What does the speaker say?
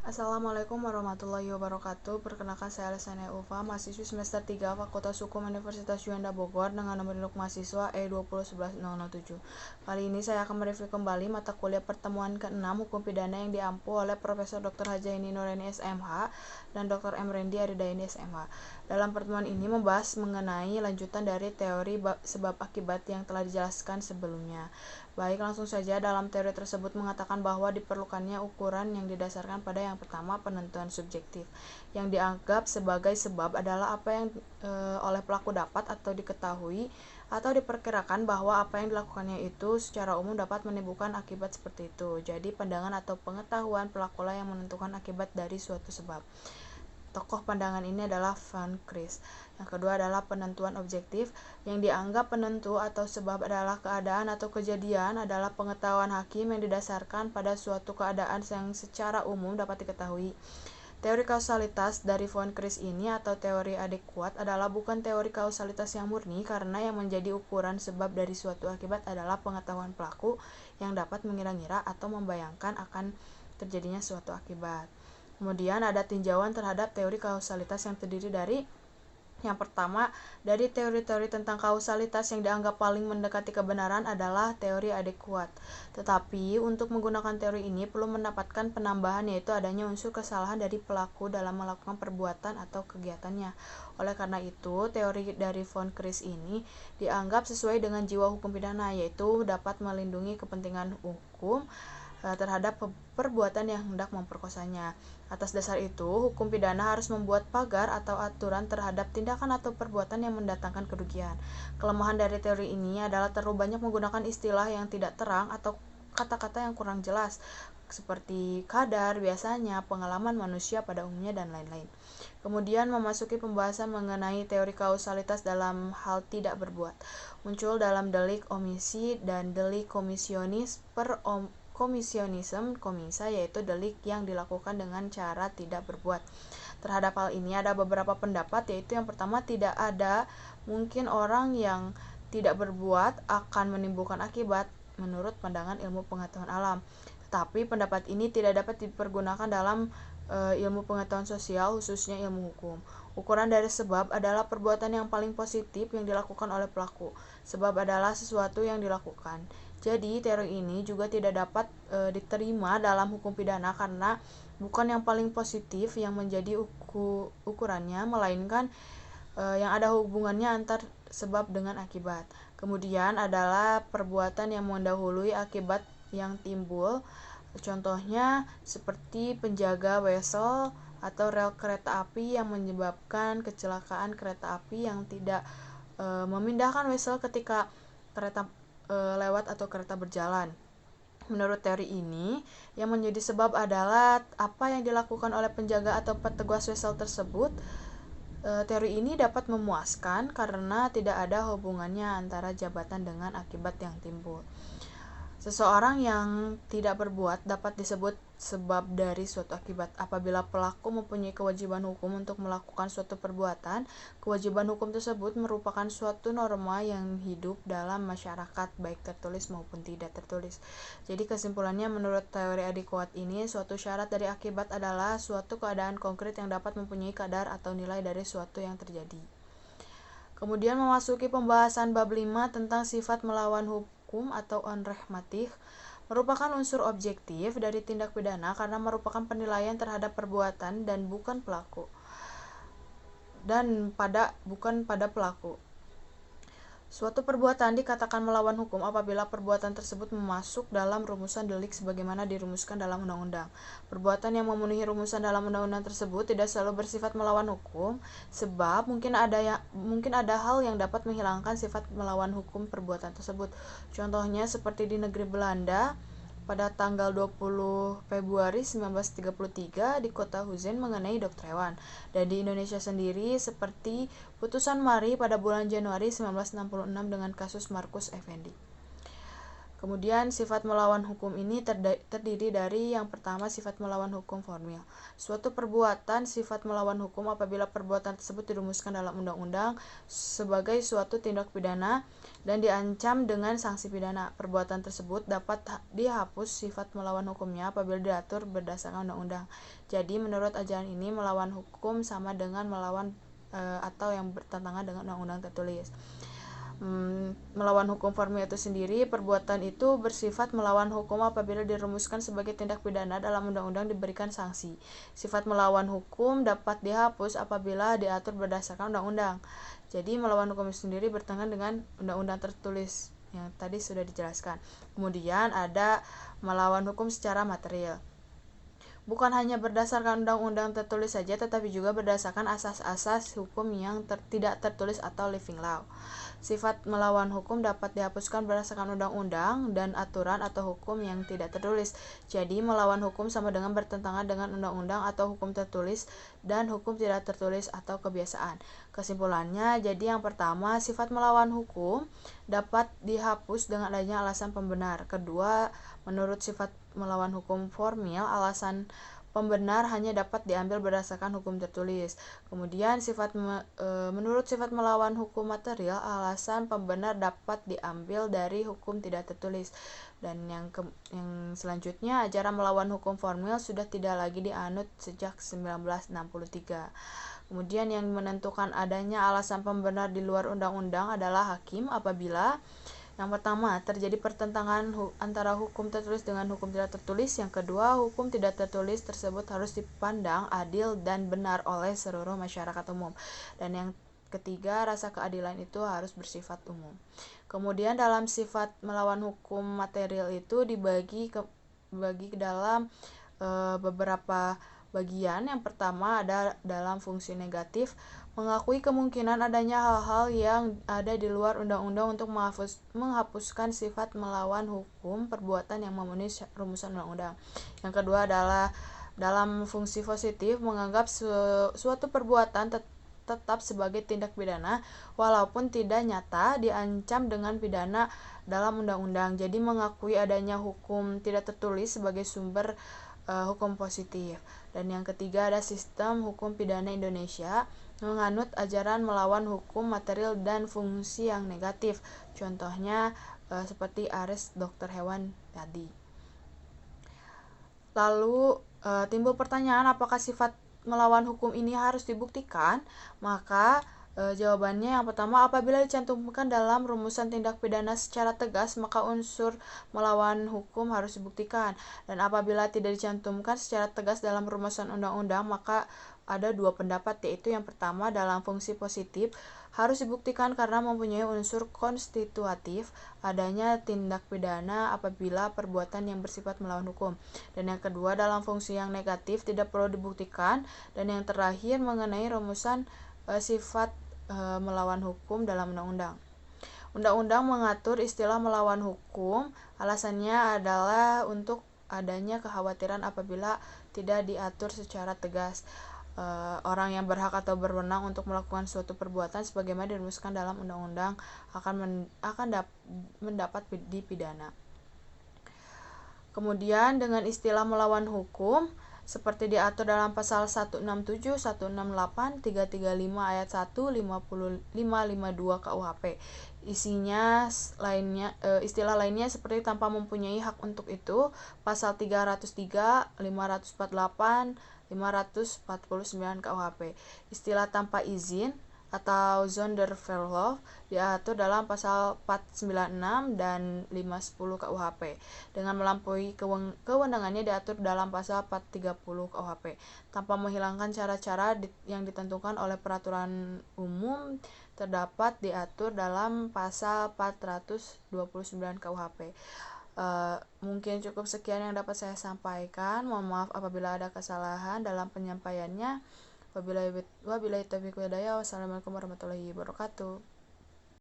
Assalamualaikum warahmatullahi wabarakatuh. Perkenalkan saya Alesania Ufa, mahasiswi semester 3 Fakultas Hukum Universitas Juanda Bogor dengan nomor induk mahasiswa E2011007. Kali ini saya akan mereview kembali mata kuliah pertemuan ke-6 Hukum Pidana yang diampu oleh Profesor Dr. Hajaini Nuraini SMH dan Dr. M. Rendi Aridaini SMH. Dalam pertemuan ini membahas mengenai lanjutan dari teori sebab akibat yang telah dijelaskan sebelumnya. Baik, langsung saja. Dalam teori tersebut mengatakan bahwa diperlukannya ukuran yang didasarkan pada yang pertama, penentuan subjektif. Yang dianggap sebagai sebab adalah apa yang oleh pelaku dapat atau diketahui atau diperkirakan bahwa apa yang dilakukannya itu secara umum dapat menimbulkan akibat seperti itu. Jadi pandangan atau pengetahuan pelakulah yang menentukan akibat dari suatu sebab. Tokoh pandangan ini adalah Van Kris. Yang kedua adalah penentuan objektif. Yang dianggap penentu atau sebab adalah keadaan atau kejadian adalah pengetahuan hakim yang didasarkan pada suatu keadaan yang secara umum dapat diketahui. Teori kausalitas dari Von Kris ini atau teori adekuat adalah bukan teori kausalitas yang murni karena yang menjadi ukuran sebab dari suatu akibat adalah pengetahuan pelaku yang dapat mengira-ngira atau membayangkan akan terjadinya suatu akibat. Kemudian ada tinjauan terhadap teori kausalitas yang terdiri dari yang pertama, dari teori-teori tentang kausalitas yang dianggap paling mendekati kebenaran adalah teori adekuat. Tetapi, untuk menggunakan teori ini perlu mendapatkan penambahan yaitu adanya unsur kesalahan dari pelaku dalam melakukan perbuatan atau kegiatannya. Oleh karena itu, teori dari Von Kris ini dianggap sesuai dengan jiwa hukum pidana, yaitu dapat melindungi kepentingan hukum terhadap perbuatan yang hendak memperkosanya. Atas dasar itu, hukum pidana harus membuat pagar atau aturan terhadap tindakan atau perbuatan yang mendatangkan kerugian. Kelemahan dari teori ini adalah terlalu banyak menggunakan istilah yang tidak terang atau kata-kata yang kurang jelas, seperti kadar, biasanya, pengalaman manusia pada umumnya, dan lain-lain. Kemudian memasuki pembahasan mengenai teori kausalitas dalam hal tidak berbuat. Muncul dalam delik omisi dan delik komisionis komisionisme komisa, yaitu delik yang dilakukan dengan cara tidak berbuat. Terhadap hal ini ada beberapa pendapat, yaitu yang pertama, tidak ada mungkin orang yang tidak berbuat akan menimbulkan akibat menurut pandangan ilmu pengetahuan alam. Tetapi pendapat ini tidak dapat dipergunakan dalam ilmu pengetahuan sosial, khususnya ilmu hukum. Ukuran dari sebab adalah perbuatan yang paling positif yang dilakukan oleh pelaku. Sebab adalah sesuatu yang dilakukan. Jadi, teori ini juga tidak dapat diterima dalam hukum pidana karena bukan yang paling positif yang menjadi ukurannya, melainkan yang ada hubungannya antar sebab dengan akibat. Kemudian adalah perbuatan yang mendahului akibat yang timbul. Contohnya seperti penjaga wesel atau rel kereta api yang menyebabkan kecelakaan kereta api yang tidak memindahkan wesel ketika kereta lewat atau kereta berjalan. Menurut teori ini, yang menjadi sebab adalah apa yang dilakukan oleh penjaga atau petugas wesel tersebut. Teori ini dapat memuaskan karena tidak ada hubungannya antara jabatan dengan akibat yang timbul. Seseorang yang tidak berbuat dapat disebut sebab dari suatu akibat. Apabila pelaku mempunyai kewajiban hukum untuk melakukan suatu perbuatan, kewajiban hukum tersebut merupakan suatu norma yang hidup dalam masyarakat, baik tertulis maupun tidak tertulis. Jadi kesimpulannya, menurut teori adekuat ini, suatu syarat dari akibat adalah suatu keadaan konkret yang dapat mempunyai kadar atau nilai dari suatu yang terjadi. Kemudian memasuki pembahasan bab 5 tentang sifat melawan hukum atau onrehmatik, merupakan unsur objektif dari tindak pidana karena merupakan penilaian terhadap perbuatan dan bukan pada pelaku. Suatu perbuatan dikatakan melawan hukum apabila perbuatan tersebut masuk dalam rumusan delik sebagaimana dirumuskan dalam undang-undang. Perbuatan yang memenuhi rumusan dalam undang-undang tersebut tidak selalu bersifat melawan hukum, sebab mungkin ada hal yang dapat menghilangkan sifat melawan hukum perbuatan tersebut. Contohnya seperti di negeri Belanda pada tanggal 20 Februari 1933 di kota Huizen mengenai dokter hewan, dan di Indonesia sendiri seperti putusan Mari pada bulan Januari 1966 dengan kasus Markus Effendi. Kemudian sifat melawan hukum ini terdiri dari yang pertama sifat melawan hukum formil. Suatu perbuatan sifat melawan hukum apabila perbuatan tersebut dirumuskan dalam undang-undang sebagai suatu tindak pidana dan diancam dengan sanksi pidana. Perbuatan tersebut dapat dihapus sifat melawan hukumnya apabila diatur berdasarkan undang-undang. Jadi menurut ajaran ini melawan hukum sama dengan melawan atau yang bertentangan dengan undang-undang tertulis. Melawan hukum formil itu sendiri, perbuatan itu bersifat melawan hukum apabila dirumuskan sebagai tindak pidana dalam undang-undang diberikan sanksi. Sifat melawan hukum dapat dihapus apabila diatur berdasarkan undang-undang. Jadi melawan hukum itu sendiri bertentangan dengan undang-undang tertulis yang tadi sudah dijelaskan. Kemudian ada melawan hukum secara material. Bukan hanya berdasarkan undang-undang tertulis saja, tetapi juga berdasarkan asas-asas hukum yang tidak tertulis atau living law. Sifat melawan hukum dapat dihapuskan berdasarkan undang-undang dan aturan atau hukum yang tidak tertulis. Jadi, melawan hukum sama dengan bertentangan dengan undang-undang atau hukum tertulis dan hukum tidak tertulis atau kebiasaan. Kesimpulannya, jadi yang pertama, sifat melawan hukum dapat dihapus dengan adanya alasan pembenar. Kedua, menurut sifat melawan hukum formil, alasan pembenar hanya dapat diambil berdasarkan hukum tertulis. Kemudian menurut sifat melawan hukum material, alasan pembenar dapat diambil dari hukum tidak tertulis. Dan yang selanjutnya, ajaran melawan hukum formil sudah tidak lagi dianut sejak 1963. Kemudian yang menentukan adanya alasan pembenar di luar undang-undang adalah hakim apabila yang pertama, terjadi pertentangan antara hukum tertulis dengan hukum tidak tertulis. Yang kedua, hukum tidak tertulis tersebut harus dipandang adil dan benar oleh seluruh masyarakat umum. Dan yang ketiga, rasa keadilan itu harus bersifat umum. Kemudian dalam sifat melawan hukum material itu dibagi ke dalam beberapa bagian. Yang pertama ada dalam fungsi negatif, mengakui kemungkinan adanya hal-hal yang ada di luar undang-undang untuk menghapuskan sifat melawan hukum perbuatan yang memenuhi rumusan undang-undang. Yang kedua adalah dalam fungsi positif, menganggap suatu perbuatan tetap sebagai tindak pidana walaupun tidak nyata diancam dengan pidana dalam undang-undang. Jadi mengakui adanya hukum tidak tertulis sebagai sumber hukum positif. Dan yang ketiga ada sistem hukum pidana Indonesia menganut ajaran melawan hukum material dan fungsi yang negatif. Contohnya seperti Ares dokter hewan tadi. Lalu timbul pertanyaan, apakah sifat melawan hukum ini harus dibuktikan? Maka jawabannya yang pertama, apabila dicantumkan dalam rumusan tindak pidana secara tegas, maka unsur melawan hukum harus dibuktikan. Dan apabila tidak dicantumkan secara tegas dalam rumusan undang-undang, maka ada dua pendapat, yaitu yang pertama dalam fungsi positif harus dibuktikan karena mempunyai unsur konstitutif adanya tindak pidana apabila perbuatan yang bersifat melawan hukum. Dan yang kedua dalam fungsi yang negatif tidak perlu dibuktikan. Dan yang terakhir mengenai rumusan sifat melawan hukum dalam undang-undang. Undang-undang mengatur istilah melawan hukum, alasannya adalah untuk adanya kekhawatiran apabila tidak diatur secara tegas. Orang yang berhak atau berwenang untuk melakukan suatu perbuatan sebagaimana dirumuskan dalam undang-undang akan mendapat dipidana. Kemudian dengan istilah melawan hukum seperti diatur dalam pasal 167, 168, 335 ayat 1, 552 KUHP. Istilah lainnya seperti tanpa mempunyai hak untuk itu, pasal 303, 548, 549 KUHP. Istilah tanpa izin atau Sonderverlauf diatur dalam pasal 496 dan 510 KUHP. Dengan melampaui kewenangannya diatur dalam pasal 430 KUHP. Tanpa menghilangkan cara-cara yang ditentukan oleh peraturan umum terdapat diatur dalam pasal 429 KUHP. Mungkin cukup sekian yang dapat saya sampaikan. Mohon maaf apabila ada kesalahan dalam penyampaiannya. Wabillahi taufiq wal hidayah. Wassalamualaikum warahmatullahi wabarakatuh.